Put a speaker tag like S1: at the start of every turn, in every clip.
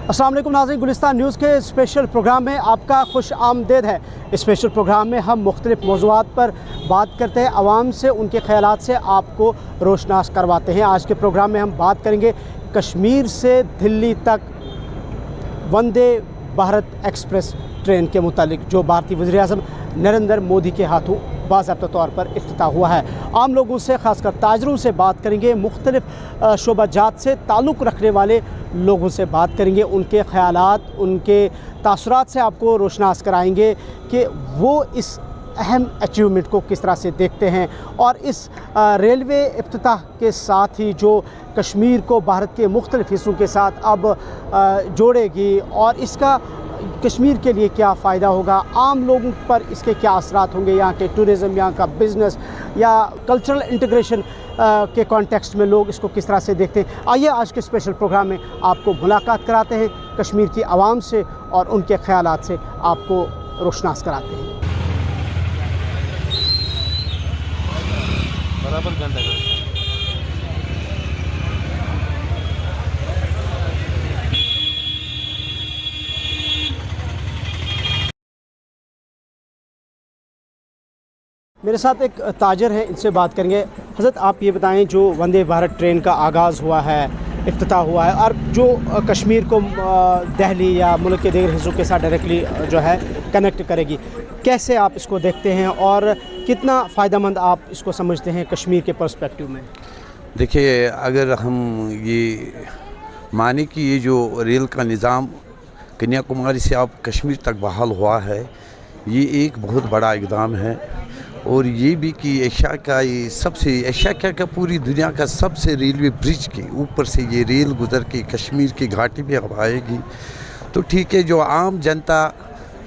S1: अस्सलाम वालेकुम नाज़रीन, गुलिस्तान न्यूज़ के स्पेशल प्रोग्राम में आपका खुश आमदेद है। इस स्पेशल प्रोग्राम में हम मुख्तलिफ मौज़ूआत पर बात करते हैं, आवाम से उनके ख़यालात से आपको रोशनास करवाते हैं। आज के प्रोग्राम में हम बात करेंगे कश्मीर से दिल्ली तक वंदे भारत एक्सप्रेस ट्रेन के मुतालिक, जो भारतीय वज़ीर-ए-आज़म नरेंद्र मोदी के हाथों बाज़ाब्ता तौर पर इफ्तिताह हुआ है। आम लोगों से, ख़ासकर ताजरों से बात करेंगे, मुख्तलिफ़ शोबाजात से ताल्लुक़ रखने वाले लोगों से बात करेंगे, उनके ख़यालात, उनके तासुरात से आपको रोशनास कराएंगे कि वो इस अहम अचीवमेंट को किस तरह से देखते हैं और इस रेलवे इफ्तिताह के साथ ही जो कश्मीर को भारत के मुख्तलिफ़ हिस्सों के साथ अब जोड़ेगी और इसका कश्मीर के लिए क्या फ़ायदा होगा, आम लोगों पर इसके क्या असरात होंगे, यहाँ के टूरिज़म, यहाँ का बिज़नेस या कल्चरल इंटीग्रेशन के कॉन्टेक्स्ट में लोग इसको किस तरह से देखते हैं। आइए आज के स्पेशल प्रोग्राम में आपको मुलाकात कराते हैं कश्मीर की आवाम से और उनके ख़यालात से आपको रोशनास कराते हैं। मेरे साथ एक ताजर हैं, इनसे बात करेंगे। हज़रत, आप ये बताएं, जो वंदे भारत ट्रेन का आगाज़ हुआ है, इफ्तिताह हुआ है और जो कश्मीर को दिल्ली या मुल्क के दीगर हिस्सों के साथ डायरेक्टली जो है कनेक्ट करेगी, कैसे आप इसको देखते हैं और कितना फ़ायदेमंद आप इसको समझते हैं कश्मीर के पर्सपेक्टिव में?
S2: देखिए, अगर हम ये माने कि ये जो रेल का निज़ाम कन्याकुमारी से अब कश्मीर तक बहाल हुआ है, ये एक बहुत बड़ा इक़दाम है और ये भी कि एशिया का ये सबसे, एशिया क्या पूरी दुनिया का सबसे रेलवे ब्रिज के ऊपर से ये रेल गुज़र के कश्मीर की घाटी में अब आएगी। तो ठीक है, जो आम जनता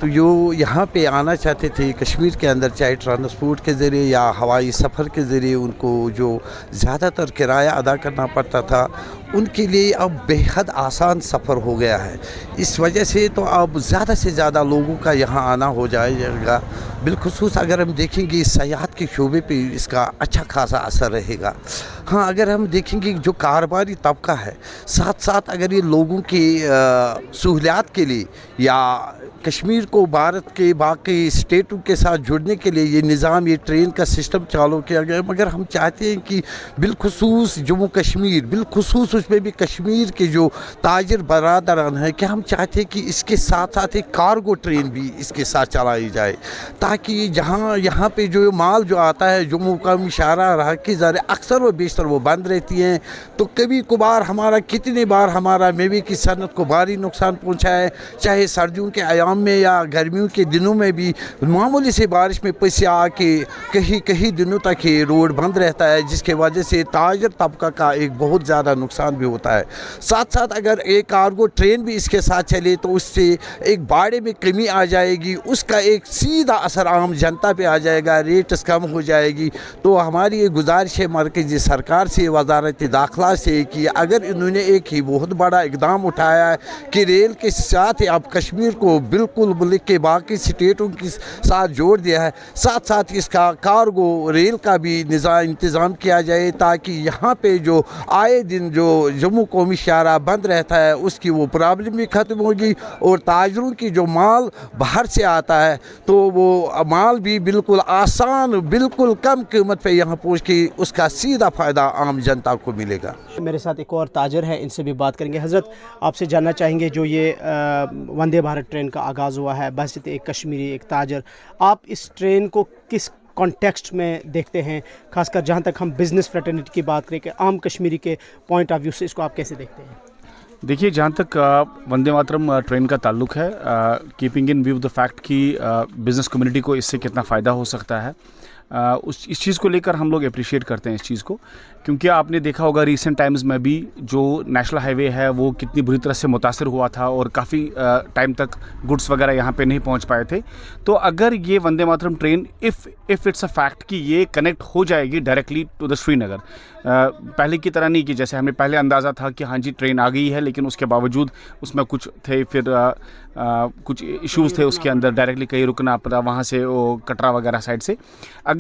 S2: तो जो यहाँ पे आना चाहते थे कश्मीर के अंदर, चाहे ट्रांसपोर्ट के ज़रिए या हवाई सफ़र के ज़रिए, उनको जो ज़्यादातर किराया अदा करना पड़ता था, उनके लिए अब बेहद आसान सफ़र हो गया है। इस वजह से तो अब ज़्यादा से ज़्यादा लोगों का यहाँ आना हो जाएगा। बिलखुसूस अगर हम देखेंगे सयाहत के शोबे पे इसका अच्छा खासा असर रहेगा। हाँ, अगर हम देखेंगे जो कारोबारी तबका है, साथ साथ अगर ये लोगों की सहूलियात के लिए या कश्मीर को भारत के बाकी स्टेटों के साथ जुड़ने के लिए ये निज़ाम, ये ट्रेन का सिस्टम चालू किया गया, मगर हम चाहते हैं कि बिलखुसूस जम्मू कश्मीर, बिलखुसूस उसमें भी कश्मीर के जो ताजिर बरादरान हैं, कि हम चाहते हैं कि इसके साथ साथ एक कार्गो ट्रेन भी इसके साथ चलाई जाए, ताकि जहाँ यहाँ पे जो माल जो आता है, जो मुकामी शारा रहा कि ज़रा अक्सर व बेशतर वो बंद रहती हैं, तो कभी कभार हमारा, कितने बार हमारा मेवे की सनत को भारी नुकसान पहुँचा है, चाहे सर्दियों के आयाम में या गर्मियों के दिनों में भी मामूली से बारिश में पैसे आके कहीं कहीं दिनों तक ये रोड बंद रहता है, जिसके वजह से ताजर तबका का एक बहुत ज़्यादा नुकसान भी होता है। साथ साथ अगर एक कार्गो ट्रेन भी इसके साथ चले तो उससे एक भाड़े में कमी आ जाएगी, उसका एक सीधा असर आम जनता पे आ जाएगा, रेट्स कम हो जाएगी। तो हमारी ये गुजारिश है मरकज़ी सरकार से, वज़ारत दाखिला से, कि अगर इन्होंने एक ही बहुत बड़ा इक़दाम उठाया है कि रेल के साथ ही अब कश्मीर को बिल्कुल मुल्क के बाकी स्टेटों के साथ जोड़ दिया है, साथ साथ इसका कार्गो रेल का भी इंतज़ाम किया जाए, ताकि यहाँ पे जो आए दिन जो जम्मू कौमी शारा बंद रहता है उसकी वो प्रॉब्लम भी ख़त्म होगी और ताजरों की जो माल बाहर से आता है तो वो माल भी बिल्कुल आसान, बिल्कुल कम कीमत पे यहाँ पहुँच के उसका सीधा फ़ायदा आम जनता को मिलेगा।
S1: मेरे साथ एक और ताजर है, इनसे भी बात करेंगे। हज़रत, आपसे जानना चाहेंगे, जो ये वंदे भारत ट्रेन का आगाज़ हुआ है, बहसीत एक कश्मीरी, एक ताजर, आप इस ट्रेन को किस कॉन्टेक्स्ट में देखते हैं, खासकर जहाँ तक हम बिज़नेस फ्रेटर्निटी की बात करें कि आम कश्मीरी के पॉइंट ऑफ व्यू से इसको आप कैसे देखते हैं?
S3: देखिए, जहाँ तक वंदे मातरम ट्रेन का ताल्लुक़ है, keeping in view the fact कि बिज़नेस कम्युनिटी को इससे कितना फ़ायदा हो सकता है, इस चीज़ को लेकर हम लोग अप्रिशिएट करते हैं इस चीज़ को, क्योंकि आपने देखा होगा रिसेंट टाइम्स में भी जो नेशनल हाईवे है वो कितनी बुरी तरह से मुतासर हुआ था और काफ़ी टाइम तक गुड्स वगैरह यहाँ पे नहीं पहुँच पाए थे। तो अगर ये Vande Mataram train if it's a fact कि ये कनेक्ट हो जाएगी डायरेक्टली टू द श्रीनगर, पहले की तरह नहीं कि जैसे हमें पहले अंदाज़ा था कि हाँ जी ट्रेन आ गई है, लेकिन उसके बावजूद उसमें कुछ थे, फिर कुछ इश्यूज़ थे उसके अंदर, डायरेक्टली कहीं रुकना पड़ा वहाँ से वो कटरा वगैरह साइड से।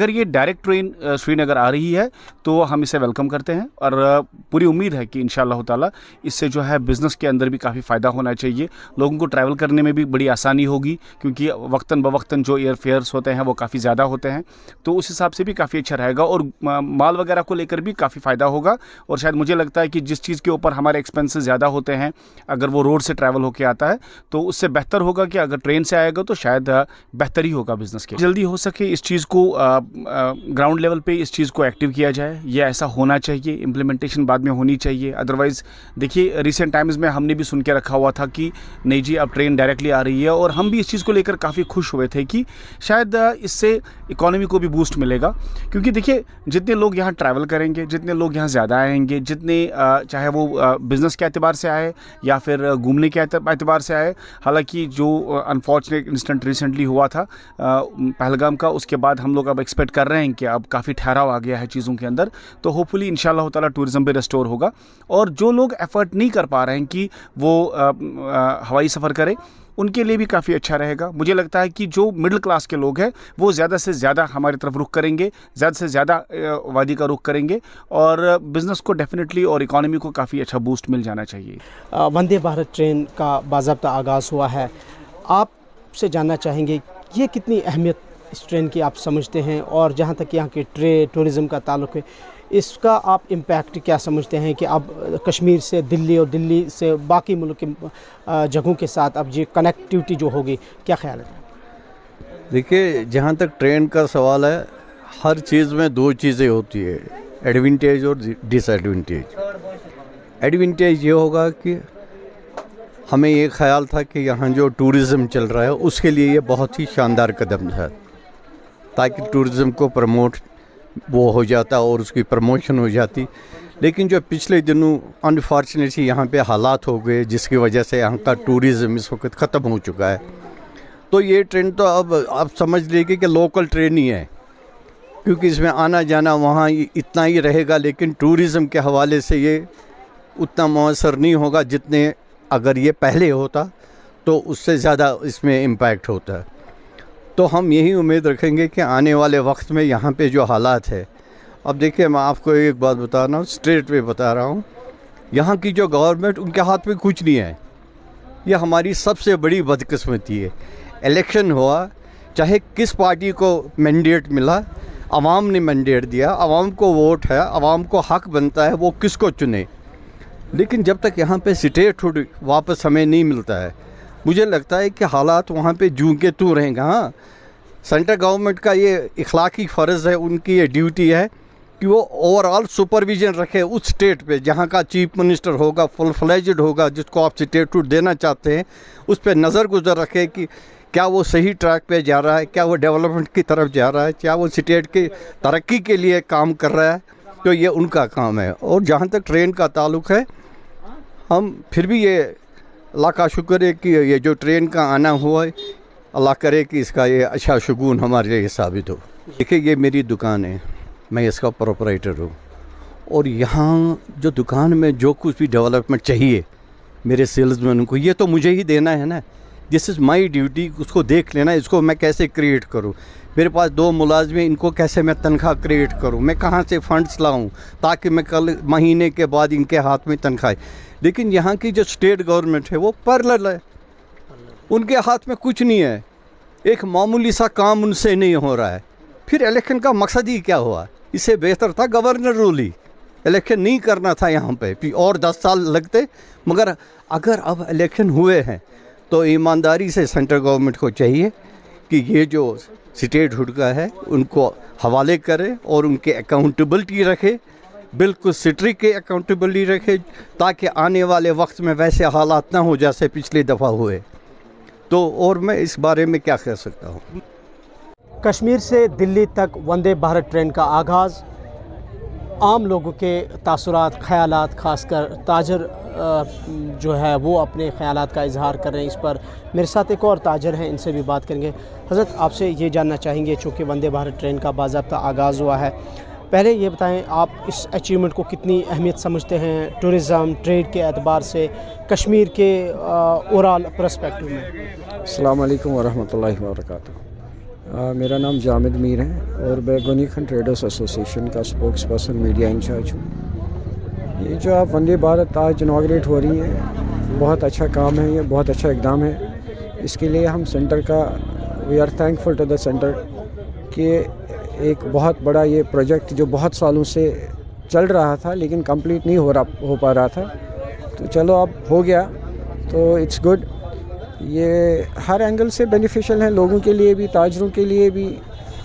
S3: अगर ये डायरेक्ट ट्रेन श्रीनगर आ रही है तो हम इसे वेलकम करते हैं और पूरी उम्मीद है कि इंशाअल्लाह ताला इससे जो है बिज़नेस के अंदर भी काफ़ी फ़ायदा होना चाहिए, लोगों को ट्रैवल करने में भी बड़ी आसानी होगी, क्योंकि वक्तन बवक्तन जो एयर फेयर्स होते हैं वो काफ़ी ज़्यादा होते हैं, तो उस हिसाब से भी काफ़ी अच्छा रहेगा और माल वगैरह को लेकर भी काफ़ी फ़ायदा होगा। और शायद मुझे लगता है कि जिस चीज़ के ऊपर हमारे एक्सपेंसेस ज़्यादा होते हैं, अगर वो रोड से ट्रैवल होकर आता है तो उससे बेहतर होगा कि अगर ट्रेन से आएगा तो शायद बेहतर ही होगा बिज़नेस के। जल्दी हो सके इस चीज़ को ग्राउंड लेवल पे इस चीज़ को एक्टिव किया जाए, ये ऐसा होना चाहिए, इम्प्लीमेंटेशन बाद में होनी चाहिए। अदरवाइज़ देखिए रिसेंट टाइम्स में हमने भी सुन के रखा हुआ था कि नहीं जी अब ट्रेन डायरेक्टली आ रही है, और हम भी इस चीज़ को लेकर काफ़ी खुश हुए थे कि शायद इससे इकोनॉमी को भी बूस्ट मिलेगा, क्योंकि देखिए जितने लोग यहाँ ट्रैवल करेंगे, जितने लोग यहाँ ज़्यादा आएंगे, जितने चाहे वो बिज़नेस के एतबार से आए या फिर घूमने के एतबार से आए। हालांकि जो अनफॉर्चुनेट इंसिडेंट रिसेंटली हुआ था पहलगाम का, उसके बाद हम लोग अब एक्सपेक्ट कर रहे हैं कि अब काफ़ी ठहराव आ गया है चीज़ों के अंदर, तो होपफुली इंशाल्लाह ताला टूरिज़्म भी रेस्टोर होगा। और जो लोग एफ़र्ट नहीं कर पा रहे हैं कि वो हवाई सफ़र करें, उनके लिए भी काफ़ी अच्छा रहेगा। मुझे लगता है कि जो मिडिल क्लास के लोग हैं वो ज़्यादा से ज़्यादा हमारी तरफ रुख करेंगे, ज़्यादा से ज़्यादा वादी का रुख करेंगे, और बिज़नेस को डेफिनेटली और इकॉनमी को काफ़ी अच्छा बूस्ट मिल जाना चाहिए।
S1: वंदे भारत ट्रेन का बाज़ाब्ता आगाज़ हुआ है, आपसे जानना चाहेंगे ये कितनी अहमियत इस ट्रेन की आप समझते हैं, और जहाँ तक यहाँ के टूरिज़म का ताल्लुक़ है इसका आप इम्पैक्ट क्या समझते हैं कि अब कश्मीर से दिल्ली और दिल्ली से बाकी मुल्क के जगहों के साथ अब ये कनेक्टिविटी जो होगी, क्या ख्याल है?
S4: देखिए जहाँ तक ट्रेन का सवाल है, हर चीज़ में दो चीज़ें होती है, एडवांटेज और डिसएडवांटेज। एडवांटेज ये होगा कि हमें ये ख्याल था कि यहाँ जो टूरिज़म चल रहा है उसके लिए ये बहुत ही शानदार कदम है, ताकि टूरिज़म को प्रमोट वो हो जाता और उसकी प्रमोशन हो जाती। लेकिन जो पिछले दिनों अनफॉर्चुनेटली यहाँ पे हालात हो गए जिसकी वजह से यहाँ का टूरिज़म इस वक्त ख़त्म हो चुका है, तो ये ट्रेन तो अब आप समझ लीजिए कि लोकल ट्रेन ही है, क्योंकि इसमें आना जाना वहाँ इतना ही रहेगा, लेकिन टूरिज़म के हवाले से ये उतना मौसर नहीं होगा जितने अगर ये पहले होता तो उससे ज़्यादा इसमें इम्पैक्ट होता है। तो हम यही उम्मीद रखेंगे कि आने वाले वक्त में यहाँ पे जो हालात है, अब देखिए मैं आपको एक बात बता रहा हूँ, स्ट्रेट पे बता रहा हूँ, यहाँ की जो गवर्नमेंट उनके हाथ में कुछ नहीं है, ये हमारी सबसे बड़ी बदकिस्मती है। इलेक्शन हुआ, चाहे किस पार्टी को मैंडेट मिला, आवाम ने मैंडेट दिया, आवाम को वोट है, आवाम को हक बनता है वो किसको चुने, लेकिन जब तक यहाँ पे स्टेटहुड वापस हमें नहीं मिलता है, मुझे लगता है कि हालात वहाँ पे जूं के तू रहेंगे। हाँ, सेंट्रल गवर्नमेंट का ये इखलाकी फ़र्ज़ है, उनकी ये ड्यूटी है कि वो ओवरऑल सुपरविज़न रखे उस स्टेट पे जहाँ का चीफ मिनिस्टर होगा, फुल फ्लेज्ड होगा, जिसको आप स्टेटहुड देना चाहते हैं, उस पर नज़र गुजर रखे कि क्या वो सही ट्रैक पे जा रहा है, क्या वो डेवलपमेंट की तरफ जा रहा है, क्या वो स्टेट की तरक्की के लिए काम कर रहा है, तो ये उनका काम है। और जहाँ तक ट्रेन का ताल्लुक़ है, हम फिर भी ये अल्लाह का शुक्र है कि ये जो ट्रेन का आना हुआ है, अल्लाह करे कि इसका ये अच्छा शगुन हमारे लिए साबित हो। देखिए ये मेरी दुकान है, मैं इसका प्रोपराइटर हूँ, और यहाँ जो दुकान में जो कुछ भी डेवलपमेंट चाहिए मेरे सेल्समैन को, ये तो मुझे ही देना है ना, दिस इज़ माई ड्यूटी, उसको देख लेना, इसको मैं कैसे क्रिएट करूँ, मेरे पास 2 मुलाजिम, इनको कैसे मैं तनख्वाह क्रिएट करूँ, मैं कहाँ से फ़ंड्स लाऊँ ताकि मैं कल महीने के बाद इनके हाथ में तनख्वाह। लेकिन यहाँ की जो स्टेट गवर्नमेंट है वो पैरेलल है, उनके हाथ में कुछ नहीं है, एक मामूली सा काम उनसे नहीं हो रहा है, फिर इलेक्शन का मकसद ही क्या हुआ? इससे बेहतर था गवर्नर रूल ही, इलेक्शन नहीं करना था यहाँ पे, और 10 साल लगते। मगर अगर अब इलेक्शन हुए हैं तो ईमानदारी से सेंट्रल गवर्नमेंट को चाहिए कि ये जो स्टेटहुड का है उनको हवाले करे और उनके अकाउंटेबिलिटी रखे, बिल्कुल स्ट्रिक्ट के अकाउंटेबिलिटी रखे, ताकि आने वाले वक्त में वैसे हालात ना हो जैसे पिछली दफ़ा हुए। तो और मैं इस बारे में क्या कह सकता हूँ।
S1: कश्मीर से दिल्ली तक वंदे भारत ट्रेन का आगाज़, आम लोगों के तासुरात, ख़यालात, ख़ासकर ताजर जो है वो अपने ख़यालात का इजहार कर रहे हैं। इस पर मेरे साथ एक और ताजर हैं, इनसे भी बात करेंगे। हज़रत आपसे ये जानना चाहेंगे, चूँकि वंदे भारत ट्रेन का बाज़ाब्ता आगाज़ हुआ है, पहले ये बताएं आप इस अचीवमेंट को कितनी अहमियत समझते हैं टूरिज़म ट्रेड के एतबार से कश्मीर के ओवरऑल पर्सपेक्टिव में?
S5: अस्सलाम वालेकुम वरहमतुल्लाहि वबरकातुहू। मेरा नाम जामिद मीर है और मैं गनी खान ट्रेडर्स एसोसिएशन का स्पोक्स पर्सन मीडिया इंचार्ज हूँ। ये जो आप वंदे भारत आज इनाग्रेट हो रही है, बहुत अच्छा काम है, ये बहुत अच्छा इकदाम है। इसके लिए हम सेंटर का we are thankful to the centre कि एक बहुत बड़ा ये प्रोजेक्ट जो बहुत सालों से चल रहा था लेकिन कंप्लीट नहीं हो पा रहा था, तो चलो अब हो गया, तो इट्स गुड। ये हर एंगल से बेनिफिशियल है, लोगों के लिए भी, ताजरों के लिए भी,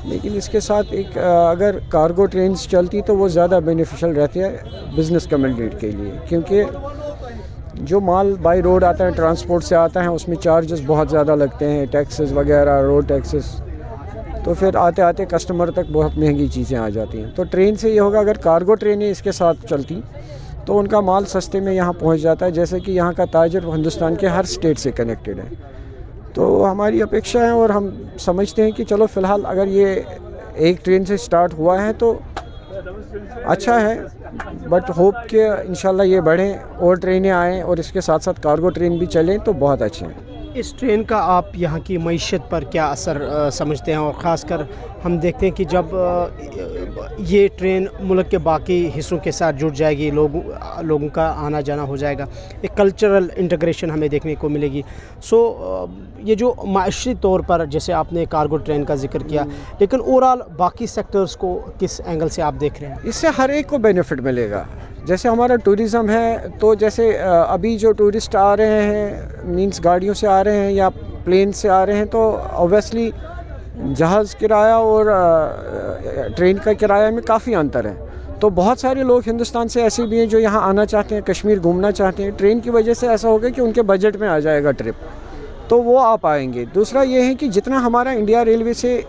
S5: लेकिन इसके साथ एक अगर कार्गो ट्रेन्स चलती तो वो ज़्यादा बेनिफिशियल रहती है बिज़नेस कम्युनिटी के लिए, क्योंकि जो माल बाई रोड आता है, ट्रांसपोर्ट से आता है, उसमें चार्जेस बहुत ज़्यादा लगते हैं, टैक्सेस वगैरह, रोड टैक्सेस, तो फिर आते आते कस्टमर तक बहुत महंगी चीज़ें आ जाती हैं। तो ट्रेन से ये होगा, अगर कार्गो ट्रेनें इसके साथ चलती तो उनका माल सस्ते में यहाँ पहुँच जाता है, जैसे कि यहाँ का ताजर हिंदुस्तान के हर स्टेट से कनेक्टेड है। तो हमारी अपेक्षा है और हम समझते हैं कि चलो फ़िलहाल अगर ये एक ट्रेन से स्टार्ट हुआ है तो अच्छा है, बट होप कि इंशाल्लाह ये बढ़ें और ट्रेनें आएँ और इसके साथ साथ कार्गो ट्रेन भी चलें तो बहुत अच्छे हैं।
S1: इस ट्रेन का आप यहाँ की मईशत पर क्या असर समझते हैं, और ख़ासकर हम देखते हैं कि जब ये ट्रेन मुल्क के बाकी हिस्सों के साथ जुड़ जाएगी, लोगों का आना जाना हो जाएगा, एक कल्चरल इंटीग्रेशन हमें देखने को मिलेगी। सो ये जो माशी तौर पर, जैसे आपने कार्गो ट्रेन का जिक्र किया, लेकिन ओवरऑल बाकी सेक्टर्स को किस एंगल से आप देख रहे हैं?
S5: इससे हर एक को बेनिफिट मिलेगा। जैसे हमारा टूरिज़म है, तो जैसे अभी जो टूरिस्ट आ रहे हैं, मींस गाड़ियों से आ रहे हैं या प्लेन से आ रहे हैं, तो ऑब्वियसली जहाज़ किराया और ट्रेन का किराया में काफ़ी अंतर है। तो बहुत सारे लोग हिंदुस्तान से ऐसे भी हैं जो यहाँ आना चाहते हैं, कश्मीर घूमना चाहते हैं। ट्रेन की वजह से ऐसा होगा कि उनके बजट में आ जाएगा ट्रिप, तो वो आ पाएंगे। दूसरा ये है कि जितना हमारा इंडिया रेलवे से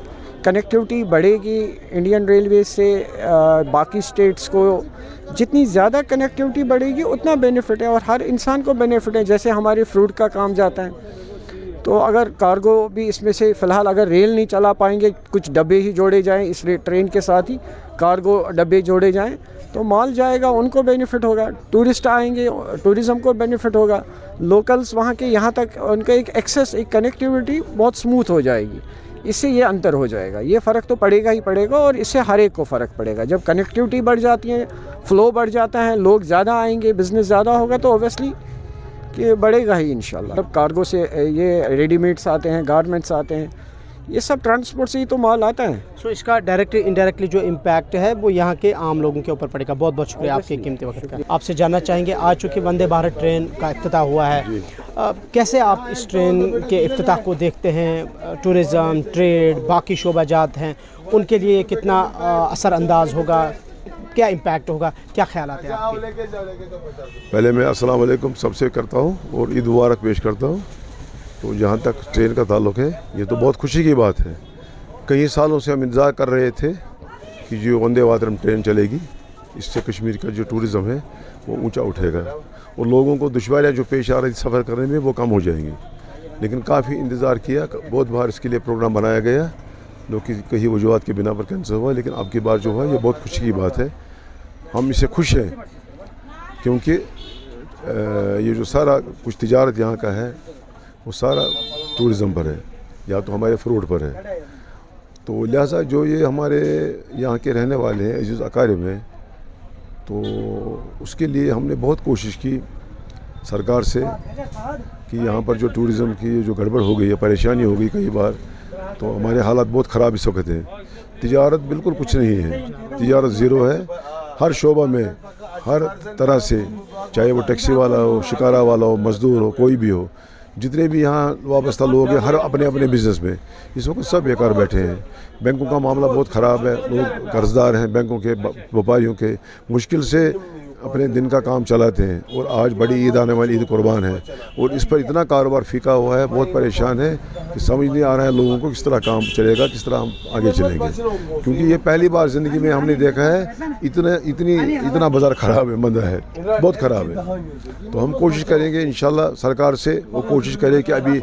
S5: कनेक्टिविटी बढ़ेगी, इंडियन रेलवे से बाकी स्टेट्स को जितनी ज़्यादा कनेक्टिविटी बढ़ेगी उतना बेनिफिट है और हर इंसान को बेनिफिट है। जैसे हमारे फ्रूट का काम जाता है, तो अगर कार्गो भी इसमें से फ़िलहाल अगर रेल नहीं चला पाएंगे, कुछ डब्बे ही जोड़े जाएं, इस ट्रेन के साथ ही कार्गो डब्बे जोड़े जाएं, तो माल जाएगा, उनको बेनिफिट होगा, टूरिस्ट आएंगे, टूरिज़म को बेनिफिट होगा, लोकल्स वहाँ के यहाँ तक उनका एक एक्सेस, एक कनेक्टिविटी बहुत स्मूथ हो जाएगी। इससे ये अंतर हो जाएगा, ये फ़र्क तो पड़ेगा ही पड़ेगा और इससे हर एक को फ़र्क पड़ेगा। जब कनेक्टिविटी बढ़ जाती है, फ़्लो बढ़ जाता है, लोग ज़्यादा आएंगे, बिज़नेस ज़्यादा होगा, तो ओबियसली कि बढ़ेगा ही इंशाल्लाह। अब कार्गो से ये रेडीमेड्स आते हैं, गारमेंट्स आते हैं, ये सब ट्रांसपोर्ट से ही तो माल आता है।
S1: सो इसका डायरेक्टली इनडायरेक्टली जो इम्पैक्ट है वो यहाँ के आम लोगों के ऊपर पड़ेगा। बहुत बहुत शुक्रिया आपके कीमती वक्त का। आपसे जानना चाहेंगे, आज चूँकि वंदे भारत ट्रेन का इफ्तिताह हुआ है, कैसे आप इस ट्रेन के इफ्तिताह को देखते हैं? टूरिज़म, ट्रेड, बाकी शोबाजात हैं, उनके लिए कितना असरअंदाज होगा, क्या इम्पैक्ट होगा, क्या ख्याल आते हैं आपके?
S6: पहले मैं अस्सलाम वालेकुम सबसे करता हूँ और ईद मुबारक पेश करता हूँ। तो जहाँ तक ट्रेन का ताल्लुक़ है, ये तो बहुत खुशी की बात है। कई सालों से हम इंतज़ार कर रहे थे कि जो वंदे भारत ट्रेन चलेगी, इससे कश्मीर का जो टूरिज़म है वो ऊंचा उठेगा और लोगों को दुश्वारियाँ जो पेश आ रही थी सफ़र करने में वो कम हो जाएंगी। लेकिन काफ़ी इंतज़ार किया, बहुत बार इसके लिए प्रोग्राम बनाया गया, जो कि कई वजूहत के बिना पर कैंसिल हुआ, लेकिन अब की बार जो हुआ ये बहुत खुशी की बात है। हम इससे खुश हैं क्योंकि ये जो सारा कुछ तिजारत यहाँ का है वो सारा टूरिज़म पर है या तो हमारे फ्रूट पर है। तो लिहाजा जो ये हमारे यहाँ के रहने वाले हैं अजीज़ अकारिब हैं, तो उसके लिए हमने बहुत कोशिश की सरकार से कि यहाँ पर जो टूरिज़म की जो गड़बड़ हो गई है, परेशानी हो गई कई बार, तो हमारे हालात बहुत ख़राब इस वक्त हैं। तिजारत बिल्कुल कुछ नहीं है, तिजारत ज़ीरो है। हर शोबा में हर तरह से, चाहे वो टैक्सी वाला हो, शिकारा वाला हो, मज़दूर हो, कोई भी हो, जितने भी यहाँ वाबस्ता लोग हैं, हर अपने अपने बिज़नेस में इस वक्त सब बेकार बैठे हैं। बैंकों का मामला बहुत ख़राब है, लोग कर्जदार हैं, बैंकों के, व्यापारियों के, मुश्किल से अपने दिन का काम चलाते हैं। और आज बड़ी ईद आने वाली, ईद कुर्बान है, और इस पर इतना कारोबार फीका हुआ है, बहुत परेशान है कि समझ नहीं आ रहा है लोगों को किस तरह काम चलेगा, किस तरह हम आगे चलेंगे। क्योंकि ये पहली बार ज़िंदगी में हमने देखा है इतना बाज़ार ख़राब है, मंदा है, बहुत ख़राब है। तो हम कोशिश करेंगे इंशाल्लाह सरकार से, वो कोशिश करे कि अभी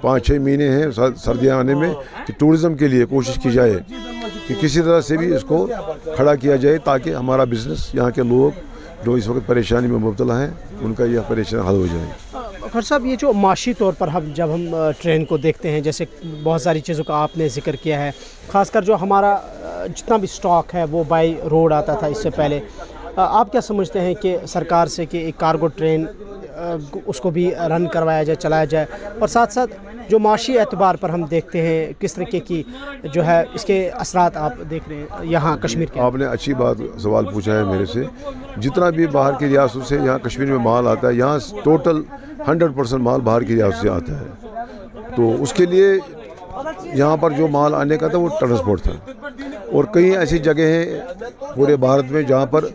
S6: 5-6 महीने हैं सर्दियाँ आने में, कि टूरिज़म के लिए कोशिश की जाए कि किसी तरह से भी इसको खड़ा किया जाए, ताकि हमारा बिज़नेस, यहाँ के लोग जो इस वक्त परेशानी में मुब्तला हैं, उनका यह परेशानी हल हो जाए।
S1: खर साहब, ये जो माशी तौर पर जब हम ट्रेन को देखते हैं, जैसे बहुत सारी चीज़ों का आपने जिक्र किया है, ख़ासकर जो हमारा जितना भी स्टॉक है वो बाई रोड आता था इससे पहले, आप क्या समझते हैं कि सरकार से कि एक कार्गो ट्रेन उसको भी रन करवाया जाए, चलाया जाए, और साथ साथ जो माशी एतबार पर हम देखते हैं किस तरीके की जो है इसके असरात आप देख रहे हैं यहाँ कश्मीर के?
S6: आपने अच्छी बात सवाल पूछा है मेरे से। जितना भी बाहर की रियासतों से यहाँ कश्मीर में माल आता है, यहाँ टोटल 100% माल बाहर की रियासत से आता है, तो उसके लिए यहाँ पर जो माल आने का था वो ट्रांसपोर्ट था। और कई ऐसी जगह हैं पूरे भारत में जहाँ पर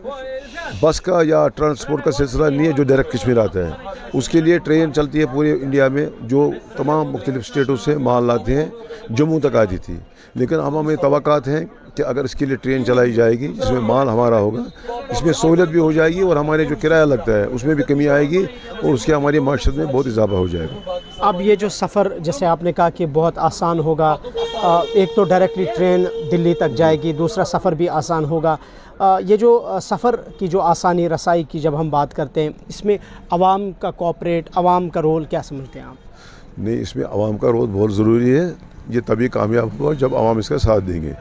S6: बस का या ट्रांसपोर्ट का सिलसिला नहीं है जो डायरेक्ट कश्मीर आता है। उसके लिए ट्रेन चलती है पूरे इंडिया में जो तमाम मुख्तलिफ स्टेटों से माल लाते हैं, जम्मू तक आती थी। लेकिन अब हमें तवक्कात हैं कि अगर इसके लिए ट्रेन चलाई जाएगी जिसमें माल हमारा होगा, इसमें सहूलियत भी हो जाएगी और हमारे जो किराया लगता है उसमें भी कमी आएगी और उसके हमारी माशरत में बहुत इजाफा हो जाएगा।
S1: अब ये जो सफ़र जैसे आपने कहा कि बहुत आसान होगा, एक तो डायरेक्टली ट्रेन दिल्ली तक जाएगी, दूसरा सफ़र भी आसान होगा, ये जो सफ़र की जो आसानी रसाई की जब हम बात करते हैं, इसमें आवाम का कोऑपरेट, आवाम का रोल क्या समझते हैं आप?
S6: नहीं, इसमें आवाम का रोल बहुत ज़रूरी है। ये तभी कामयाब होगा जब आवाम इसका साथ देंगे।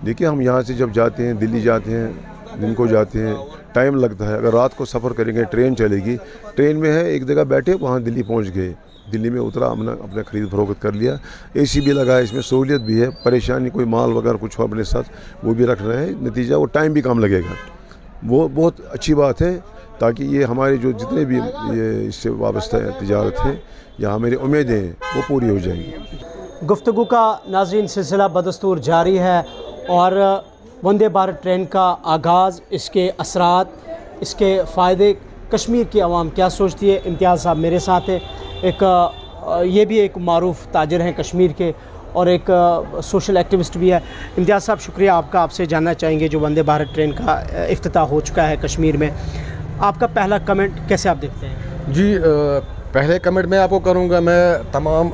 S6: देखिए, हम यहाँ से जब जाते हैं, दिल्ली जाते हैं, दिन को जाते हैं, टाइम लगता है। अगर रात को सफ़र करेंगे, ट्रेन चलेगी, ट्रेन में है एक जगह बैठे, वहाँ दिल्ली पहुँच गए, दिल्ली में उतरा, हमने अपना ख़रीद फरोख्त कर लिया, एसी भी लगा है, इसमें सहूलियत भी है, परेशानी कोई माल वगैरह कुछ हो अपने साथ वो भी रख रहे हैं, नतीजा वो टाइम भी कम लगेगा। वो बहुत अच्छी बात है, ताकि ये हमारे जो जितने भी ये इससे वाबस्ता तिजारत है या हमारी उम्मीदें हैं वो पूरी हो जाएंगी।
S1: गुफ्तगू का नाज़रीन सिलसिला बदस्तूर जारी है और वंदे भारत ट्रेन का आगाज़, इसके असरात, इसके फ़ायदे कश्मीर की आवाम क्या सोचती है। इम्तियाज़ साहब मेरे साथ है, ये भी एक मारूफ़ ताजर हैं कश्मीर के और एक सोशल एक्टिविस्ट भी है। इम्तियाज़ साहब, शुक्रिया आपका। आपसे जानना चाहेंगे जो वंदे भारत ट्रेन का इफ्तिताह हो चुका है कश्मीर में, आपका पहला कमेंट कैसे आप देखते हैं?
S7: जी, पहले कमेंट मैं आपको करूंगा, मैं तमाम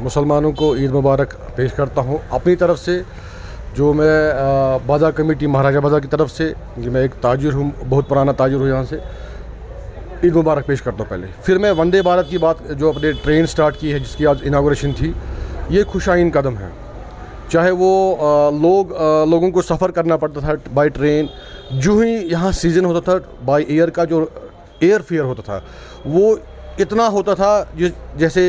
S7: मुसलमानों को ईद मुबारक पेश करता हूं अपनी तरफ से, जो मैं बाज़ार कमेटी महाराजा बाज़ार की तरफ से, कि मैं एक ताजिर हूं, बहुत पुराना ताजिर हूं यहाँ से, ईद मुबारक पेश करता हूँ पहले। फिर मैं वंदे भारत की बात, जो अपने ट्रेन स्टार्ट की है जिसकी आज इनागोरेशन थी, ये खुशाइन कदम है। चाहे वो लोगों को सफ़र करना पड़ता था बाई ट्रेन, जो ही यहाँ सीज़न होता था बाई एयर का जो एयर फेयर होता था वो इतना होता था जैसे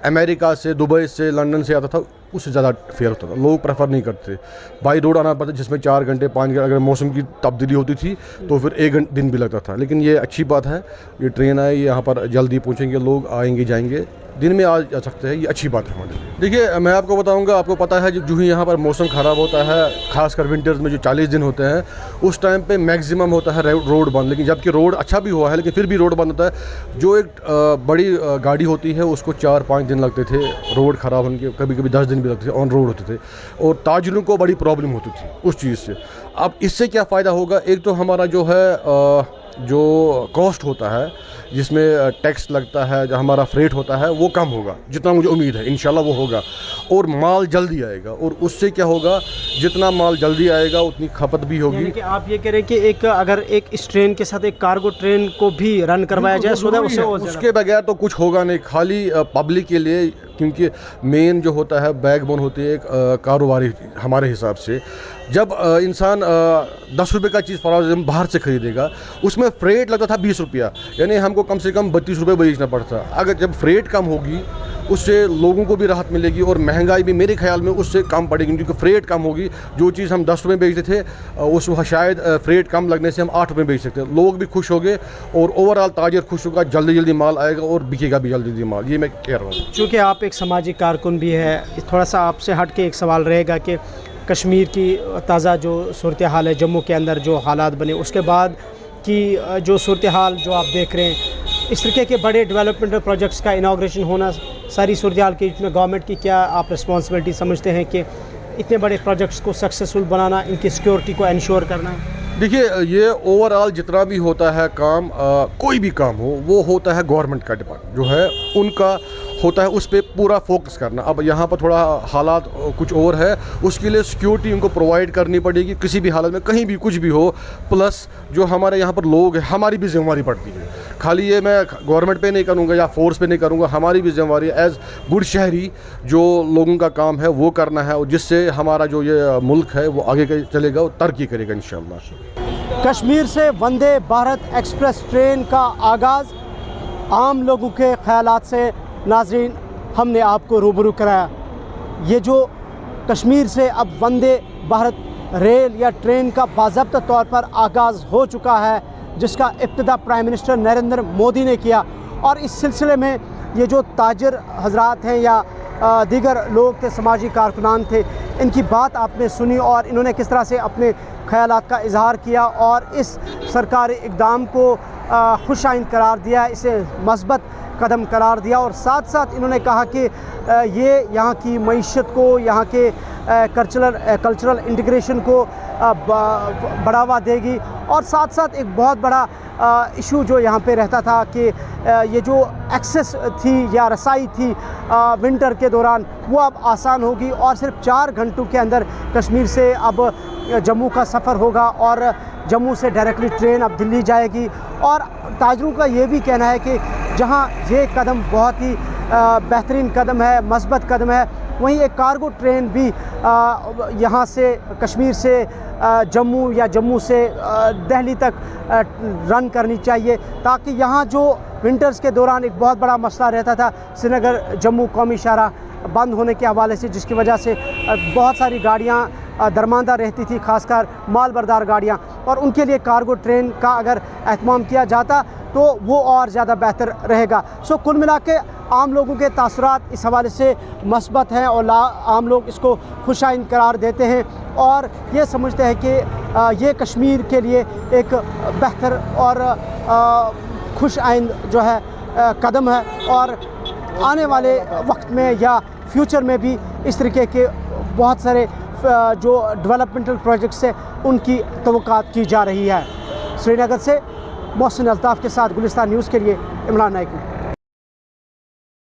S7: अमेरिका से, दुबई से, लंदन से आता था, उससे ज़्यादा फेयर होता था। लोग प्रेफर नहीं करते, बाई रोड आना पड़ता जिसमें 4 घंटे 5 घंटे, अगर मौसम की तब्दीली होती थी तो फिर 1 दिन भी लगता था। लेकिन ये अच्छी बात है, ये ट्रेन है, ये यहाँ पर जल्दी पहुँचेंगे, लोग आएंगे जाएंगे, दिन में आ जा सकते हैं, ये अच्छी बात है हमारे लिए। देखिए, मैं आपको बताऊंगा, आपको पता है जो ही यहाँ पर मौसम ख़राब होता है, खासकर विंटर्स में जो 40 दिन होते हैं, उस टाइम पे मैक्सिमम होता है रोड बंद। लेकिन जबकि रोड अच्छा भी हुआ है, लेकिन फिर भी रोड बंद होता है। जो एक बड़ी गाड़ी होती है उसको 4-5 दिन लगते थे रोड ख़राब होने के, कभी कभी 10 दिन भी लगते थे, ऑन रोड होते थे, और ताजिरों को बड़ी प्रॉब्लम होती थी उस चीज़ से। अब इससे क्या फ़ायदा होगा? एक तो हमारा जो है जो कॉस्ट होता है, जिसमें टैक्स लगता है, जो हमारा फ्रेट होता है, वो कम होगा, जितना मुझे उम्मीद है इंशाल्लाह वो होगा, और माल जल्दी आएगा। और उससे क्या होगा, जितना माल जल्दी आएगा उतनी खपत भी होगी।
S1: कि आप ये कह रहे हैं कि एक अगर एक इस ट्रेन के साथ एक कार्गो ट्रेन को भी रन करवाया जाए,
S7: उसके बगैर तो कुछ होगा नहीं, खाली पब्लिक के लिए, क्योंकि मेन जो होता है बैकबोन होती है एक कारोबारी हमारे हिसाब से। जब इंसान 10 रुपये का चीज़ फराज बाहर से ख़रीदेगा, उसमें फ्रेट लगता था 20 रुपया, यानी हमको कम से कम 32 रुपये बेचना पड़ता। अगर जब फ्रेट कम होगी उससे लोगों को भी राहत मिलेगी और महंगाई भी मेरे ख्याल में उससे कम पड़ेगी, क्योंकि फ्रेट कम होगी। जो चीज़ हम 10 रुपये बेचते थे उस शायद फ्रेट कम लगने से हम 8 रुपये बेच सकते हैं। लोग भी खुश हो गए और ओवरऑल ताजिर खुश होगा, जल्दी जल्दी माल आएगा और बिकेगा भी जल्दी जल्दी माल, ये मैं कह रहा हूँ।
S1: चूँकि आप एक समाजी कारकुन भी है, थोड़ा सा आपसे हट के एक सवाल रहेगा कि कश्मीर की ताज़ा जो सूरत हाल है, जम्मू के अंदर जो हालात बने, उसके बाद की जो सूरत हाल जो आप देख रहे हैं, इस तरीके के बड़े डेवलपमेंटल प्रोजेक्ट्स का इनाग्रेशन होना, सारी सूरत हाल के इसमें गवर्नमेंट की क्या आप रिस्पॉन्सिबिलिटी समझते हैं कि इतने बड़े प्रोजेक्ट्स को सक्सेसफुल बनाना, इनकी सिक्योरिटी को इंश्योर करना?
S7: देखिए, ये ओवरऑल जितना भी होता है काम, कोई भी काम हो, वो होता है गवर्नमेंट का डिपार्टमेंट जो है उनका, ہوتا ہے اس پہ پورا فوکس کرنا. اب یہاں پر تھوڑا حالات کچھ اور ہے, اس کے لیے سیکیورٹی ان کو پرووائڈ کرنی پڑے گی کسی بھی حالت میں, کہیں بھی کچھ بھی ہو. پلس جو ہمارے یہاں پر لوگ ہیں, ہماری بھی ذمہ داری پڑتی ہے. خالی یہ میں گورنمنٹ پہ نہیں کروں گا یا فورس پہ نہیں کروں گا, ہماری بھی ذمہ داری ایز گڈ شہری جو لوگوں کا کام ہے وہ کرنا ہے, اور جس سے ہمارا جو یہ ملک ہے وہ آگے چلے گا اور ترقی کرے گا انشاءاللہ.
S1: کشمیر سے وندے بھارت ایکسپریس ٹرین کا آغاز عام لوگوں کے خیالات سے ناظرین ہم نے آپ کو روبرو کرایا. یہ جو کشمیر سے اب وندے بھارت ریل یا ٹرین کا باضابطہ طور پر آغاز ہو چکا ہے, جس کا ابتدا پرائم منسٹر نریندر مودی نے کیا, اور اس سلسلے میں یہ جو تاجر حضرات ہیں یا دیگر لوگ تھے, سماجی کارکنان تھے, ان کی بات آپ نے سنی اور انہوں نے کس طرح سے اپنے خیالات کا اظہار کیا اور اس سرکاری اقدام کو خوش آئند قرار دیا, اسے مثبت قدم قرار دیا, اور ساتھ ساتھ انہوں نے کہا کہ یہ یہاں کی معیشت کو, یہاں کے کلچرل انٹیگریشن کو بڑھاوا دے گی. اور ساتھ ساتھ ایک بہت بڑا ایشو جو یہاں پہ رہتا تھا کہ یہ جو ایکسیس تھی یا رسائی تھی ونٹر کے دوران, وہ اب آسان ہوگی, اور صرف 4 گھنٹوں کے اندر کشمیر سے اب جموں کا سفر ہوگا, اور جموں سے ڈائریکٹلی ٹرین اب دلی جائے گی. اور تاجروں کا یہ بھی کہنا ہے کہ جہاں یہ قدم بہت ہی بہترین قدم ہے, مثبت قدم ہے, وہیں ایک کارگو ٹرین بھی یہاں سے کشمیر سے جموں یا جموں سے دہلی تک رن کرنی چاہیے, تاکہ یہاں جو ونٹرز کے دوران ایک بہت بڑا مسئلہ رہتا تھا سری نگر جموں قومی شاہراہ بند ہونے کے حوالے سے, جس کی وجہ سے بہت ساری گاڑیاں درماندہ رہتی تھی, خاص کر مال بردار گاڑیاں, اور ان کے لیے کارگو ٹرین کا اگر اہتمام کیا جاتا تو وہ اور زیادہ بہتر رہے گا. سو کل ملا کے عام لوگوں کے تاثرات اس حوالے سے مثبت ہیں, اور عام لوگ اس کو خوش آئند قرار دیتے ہیں, اور یہ سمجھتے ہیں کہ یہ کشمیر کے لیے ایک بہتر اور خوش آئند جو ہے قدم ہے, اور آنے والے وقت میں یا فیوچر میں بھی اس طریقے کے بہت سارے جو ڈیولپمنٹل پروجیکٹس ہیں ان کی توقعات کی جا رہی ہے. سری نگر سے محسن الطاف کے ساتھ گلستان نیوز کے لیے عمران نائک.